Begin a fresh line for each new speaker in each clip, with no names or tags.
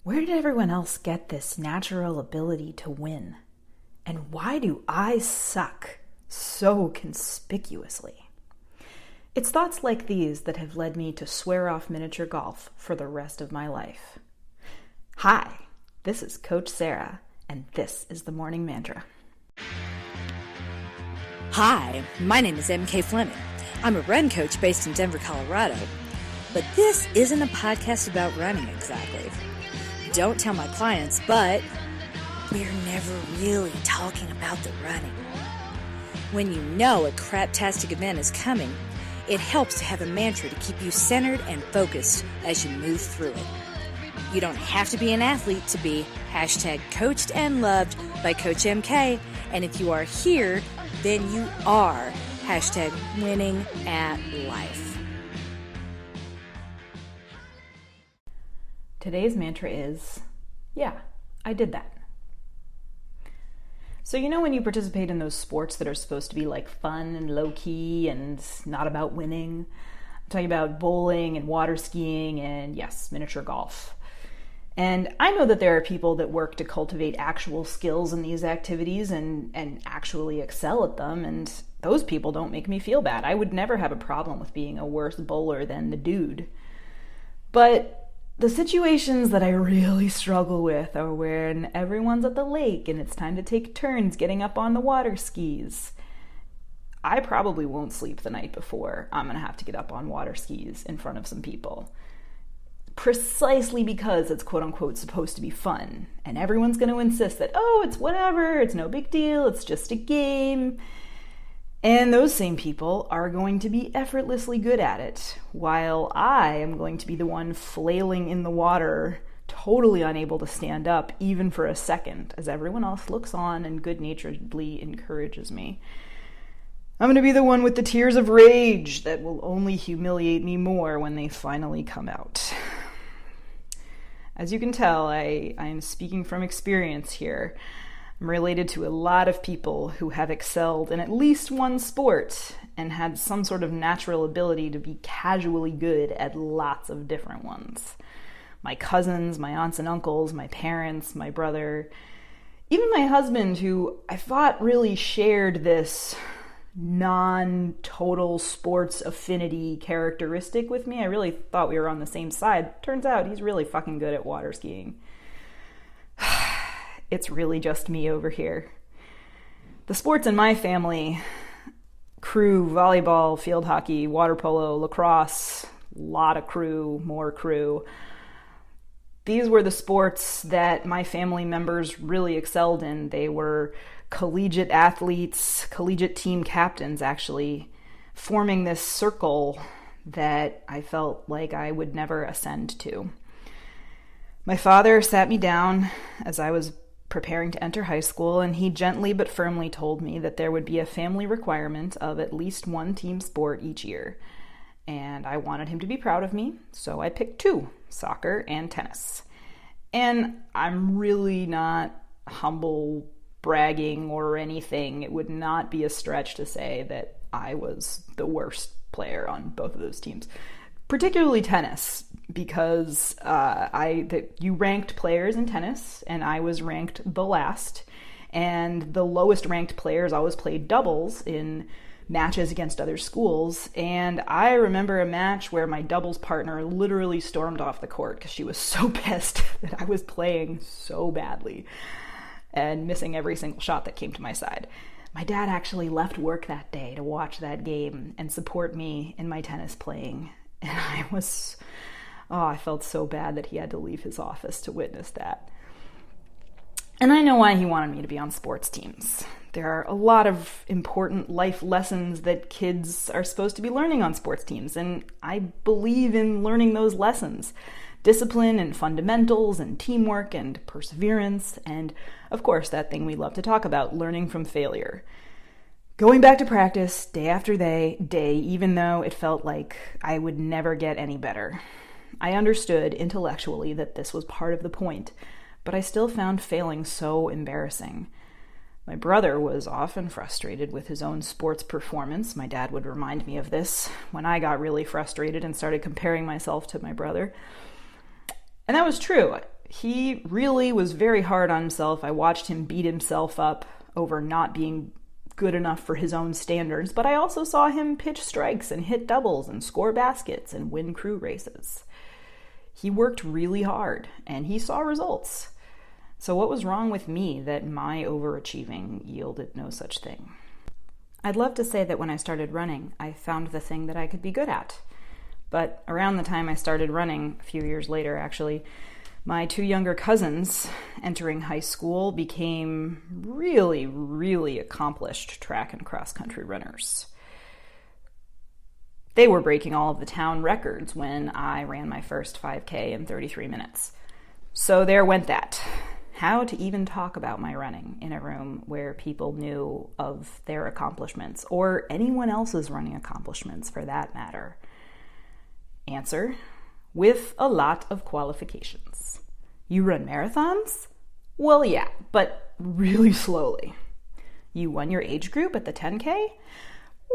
Where did everyone else get this natural ability to win? And why do I suck so conspicuously? It's thoughts like these that have led me to swear off miniature golf for the rest of my life. Hi, this is Coach Sarah, and this is the Morning Mantra.
Hi, my name is MK Fleming. I'm a run coach based in Denver, Colorado. But this isn't a podcast about running exactly. Don't tell my clients, but we're never really talking about the running. When you know a craptastic event is coming, it helps to have a mantra to keep you centered and focused as you move through it. You don't have to be an athlete to be #coached and loved by Coach MK. And if you are here, then you are #winning at life.
Today's mantra is, yeah, I did that. So when you participate in those sports that are supposed to be like fun and low-key and not about winning, I'm talking about bowling and water skiing and, yes, miniature golf. And I know that there are people that work to cultivate actual skills in these activities and actually excel at them, and those people don't make me feel bad. I would never have a problem with being a worse bowler than the dude. But the situations that I really struggle with are when everyone's at the lake and it's time to take turns getting up on the water skis. I probably won't sleep the night before I'm going to have to get up on water skis in front of some people. Precisely because it's quote-unquote supposed to be fun. And everyone's going to insist that, oh, it's whatever, it's no big deal, it's just a game. And those same people are going to be effortlessly good at it, while I am going to be the one flailing in the water, totally unable to stand up even for a second, as everyone else looks on and good-naturedly encourages me. I'm going to be the one with the tears of rage that will only humiliate me more when they finally come out. As you can tell, I am speaking from experience here. I'm related to a lot of people who have excelled in at least one sport and had some sort of natural ability to be casually good at lots of different ones. My cousins, my aunts and uncles, my parents, my brother, even my husband, who I thought really shared this non-total sports affinity characteristic with me. I really thought we were on the same side. Turns out he's really fucking good at water skiing. It's really just me over here. The sports in my family, crew, volleyball, field hockey, water polo, lacrosse, a lot of crew, more crew. These were the sports that my family members really excelled in. They were collegiate athletes, collegiate team captains, actually, forming this circle that I felt like I would never ascend to. My father sat me down as I was preparing to enter high school, and he gently but firmly told me that there would be a family requirement of at least one team sport each year. And I wanted him to be proud of me, so I picked two, soccer and tennis. And I'm really not humble bragging or anything. It would not be a stretch to say that I was the worst player on both of those teams. Particularly tennis, because you ranked players in tennis, and I was ranked the last, and the lowest ranked players always played doubles in matches against other schools. And I remember a match where my doubles partner literally stormed off the court because she was so pissed that I was playing so badly and missing every single shot that came to my side. My dad actually left work that day to watch that game and support me in my tennis playing. And I felt so bad that he had to leave his office to witness that. And I know why he wanted me to be on sports teams. There are a lot of important life lessons that kids are supposed to be learning on sports teams, and I believe in learning those lessons. Discipline and fundamentals and teamwork and perseverance, and of course that thing we love to talk about, learning from failure. Going back to practice day after day, even though it felt like I would never get any better. I understood intellectually that this was part of the point, but I still found failing so embarrassing. My brother was often frustrated with his own sports performance. My dad would remind me of this when I got really frustrated and started comparing myself to my brother. And that was true. He really was very hard on himself. I watched him beat himself up over not being good enough for his own standards, but I also saw him pitch strikes and hit doubles and score baskets and win crew races. He worked really hard, and he saw results. So what was wrong with me that my overachieving yielded no such thing? I'd love to say that when I started running, I found the thing that I could be good at. But around the time I started running, a few years later actually, my two younger cousins entering high school became really, really accomplished track and cross-country runners. They were breaking all of the town records when I ran my first 5K in 33 minutes. So there went that. How to even talk about my running in a room where people knew of their accomplishments, or anyone else's running accomplishments for that matter. Answer: with a lot of qualifications. You run marathons? Well, yeah, but really slowly. You won your age group at the 10K?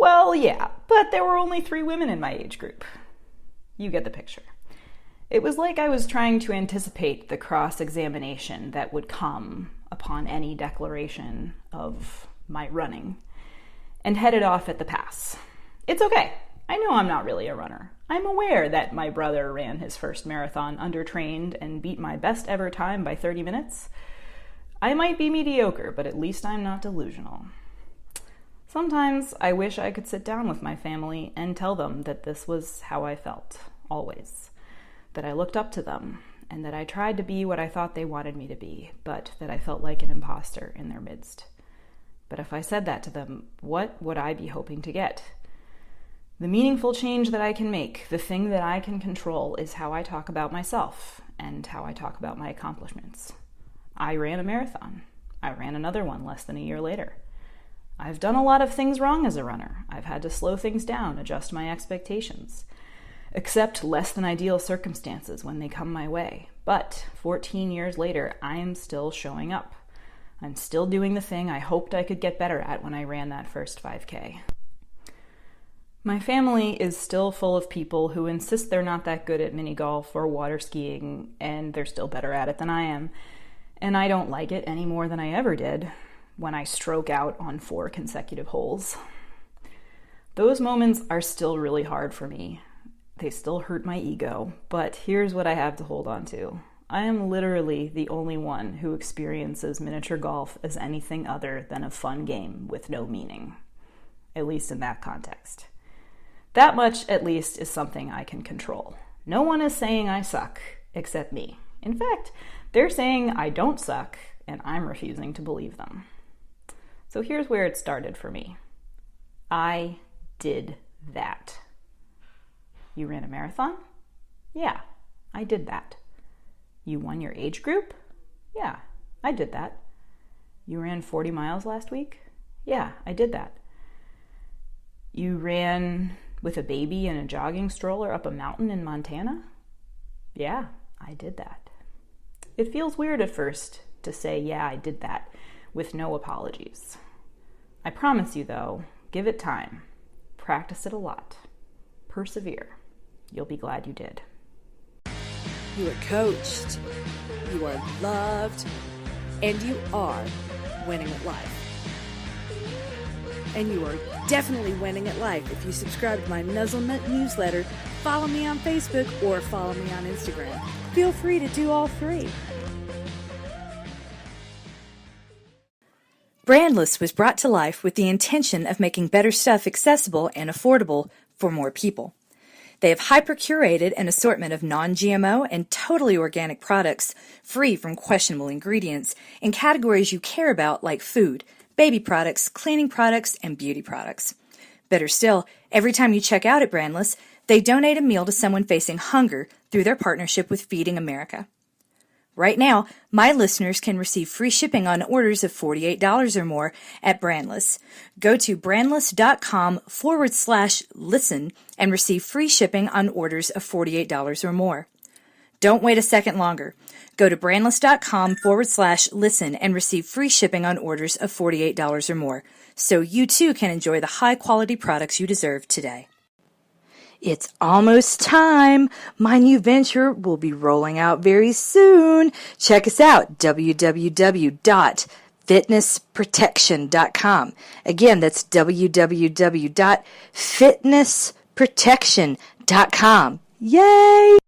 Well, yeah, but there were only 3 women in my age group. You get the picture. It was like I was trying to anticipate the cross-examination that would come upon any declaration of my running, and headed off at the pass. It's okay. I know I'm not really a runner. I'm aware that my brother ran his first marathon undertrained and beat my best ever time by 30 minutes. I might be mediocre, but at least I'm not delusional. Sometimes I wish I could sit down with my family and tell them that this was how I felt, always. That I looked up to them, and that I tried to be what I thought they wanted me to be, but that I felt like an imposter in their midst. But if I said that to them, what would I be hoping to get? The meaningful change that I can make, the thing that I can control, is how I talk about myself and how I talk about my accomplishments. I ran a marathon. I ran another one less than a year later. I've done a lot of things wrong as a runner. I've had to slow things down, adjust my expectations, accept less than ideal circumstances when they come my way. But 14 years later, I am still showing up. I'm still doing the thing I hoped I could get better at when I ran that first 5K. My family is still full of people who insist they're not that good at mini golf or water skiing, and they're still better at it than I am. And I don't like it any more than I ever did when I stroke out on 4 consecutive holes. Those moments are still really hard for me. They still hurt my ego, but here's what I have to hold on to. I am literally the only one who experiences miniature golf as anything other than a fun game with no meaning, at least in that context. That much, at least, is something I can control. No one is saying I suck, except me. In fact, they're saying I don't suck, and I'm refusing to believe them. So here's where it started for me. I did that. You ran a marathon? Yeah, I did that. You won your age group? Yeah, I did that. You ran 40 miles last week? Yeah, I did that. You ran with a baby in a jogging stroller up a mountain in Montana? Yeah, I did that. It feels weird at first to say, yeah, I did that, with no apologies. I promise you, though, give it time. Practice it a lot. Persevere. You'll be glad you did.
You are coached, you are loved, and you are winning at life. And you are definitely winning at life if you subscribe to my Nuzzlenut newsletter, follow me on Facebook, or follow me on Instagram. Feel free to do all 3. Brandless was brought to life with the intention of making better stuff accessible and affordable for more people. They have hyper-curated an assortment of non-GMO and totally organic products free from questionable ingredients in categories you care about like food, baby products, cleaning products, and beauty products. Better still, every time you check out at Brandless, they donate a meal to someone facing hunger through their partnership with Feeding America. Right now, my listeners can receive free shipping on orders of $48 or more at Brandless. Go to brandless.com/listen and receive free shipping on orders of $48 or more. Don't wait a second longer. Go to brandless.com/listen and receive free shipping on orders of $48 or more, so you too can enjoy the high-quality products you deserve today. It's almost time. My new venture will be rolling out very soon. Check us out, www.fitnessprotection.com. Again, that's www.fitnessprotection.com. Yay!